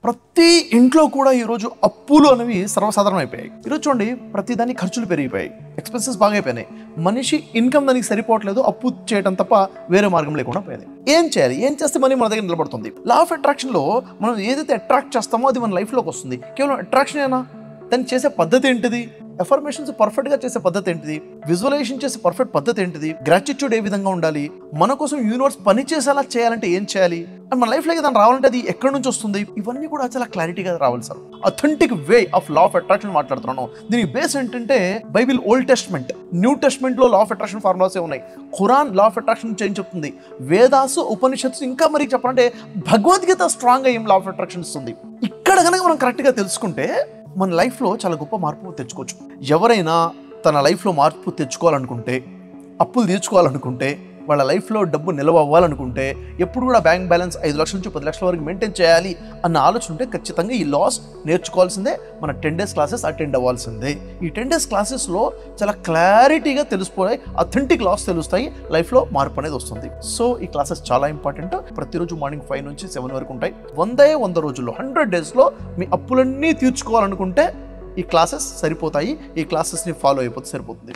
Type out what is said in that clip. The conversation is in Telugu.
ప్రతి ఇంట్లో కూడా ఈరోజు అప్పులు అనేవి సర్వసాధారణం అయిపోయాయి. ఈరోజు చూడండి, ప్రతిదాన్ని ఖర్చులు పెరిగిపోయాయి, ఎక్స్పెన్సెస్ బాగా అయిపోయినాయి. మనిషి ఇన్కమ్ దానికి సరిపోవట్లేదు, అప్పు చేయడం తప్ప వేరే మార్గం లేకుండా పోయింది. ఏం చేయాలి? ఏం చేస్తే మనీ మన దగ్గర నిలబడుతుంది? లా ఆఫ్ అట్రాక్షన్లో మనం ఏదైతే అట్రాక్ట్ చేస్తామో అది మన లైఫ్లోకి వస్తుంది. కేవలం అట్రాక్షన్ ఏనా? దాన్ని చేసే పద్ధతి ఏంటిది? ఎఫర్మేషన్స్ పర్ఫెక్ట్గా చేసే పద్ధతి ఏంటిది? విజువలైజేషన్ చేసే పర్ఫెక్ట్ పద్ధతి ఏంటిది? గ్రాటిట్యూడ్ ఏ విధంగా ఉండాలి? మన కోసం యూనివర్స్ పని చేసేలా చేయాలంటే ఏం చేయాలి? అండ్ మన లైఫ్లోకి దాన్ని రావాలంటే అది ఎక్కడి నుంచి వస్తుంది? ఇవన్నీ కూడా చాలా క్లారిటీగా రావాలి sir. Authentic way of law of attraction మాట్లాడుతున్నాను. దీనికి బేస్ ఏంటంటే బైబిల్, ఓల్డ్ టెస్ట్మెంట్, న్యూ టెస్ట్మెంట్లో లా ఆఫ్ అట్రాక్షన్ ఫార్ములాసే ఉన్నాయి. ఖురాన్ లా ఆఫ్ అట్రాక్షన్ ఏం చెప్తుంది? వేదాసు, ఉపనిషత్తు, ఇంకా మరి చెప్పాలంటే భగవద్గీత స్ట్రాంగ్గా ఏం లా ఆఫ్ అట్రాక్షన్ ఇస్తుంది. ఇక్కడ కనుక మనం కరెక్ట్గా తెలుసుకుంటే మన లైఫ్లో చాలా గొప్ప మార్పు తెచ్చుకోవచ్చు. ఎవరైనా తన లైఫ్లో మార్పు తెచ్చుకోవాలనుకుంటే, అప్పులు తీర్చుకోవాలనుకుంటే, వాళ్ళ లైఫ్లో డబ్బు నిల్వ అవ్వాలనుకుంటే, ఎప్పుడు కూడా బ్యాంక్ బ్యాలెన్స్ 5 లక్షల నుంచి 10 లక్షల వరకు మెయింటైన్ చేయాలి అన్న ఆలోచన ఉంటే ఖచ్చితంగా ఈ లాస్ నేర్చుకోవాల్సిందే. మన 10 days క్లాసెస్ అటెండ్ అవ్వాల్సిందే. ఈ 10 days క్లాసెస్లో చాలా క్లారిటీగా తెలిసిపోయి అథెంటిక్ లాస్ తెలుస్తాయి, లైఫ్లో మార్పు అనేది వస్తుంది. సో ఈ క్లాసెస్ చాలా ఇంపార్టెంట్. ప్రతిరోజు మార్నింగ్ 5 నుంచి 7 వరకు ఉంటాయి. 100 రోజుల్లో 100 daysలో మీ అప్పులన్నీ తీర్చుకోవాలనుకుంటే ఈ క్లాసెస్ సరిపోతాయి. ఈ క్లాసెస్ని ఫాలో అయిపోతే సరిపోతుంది.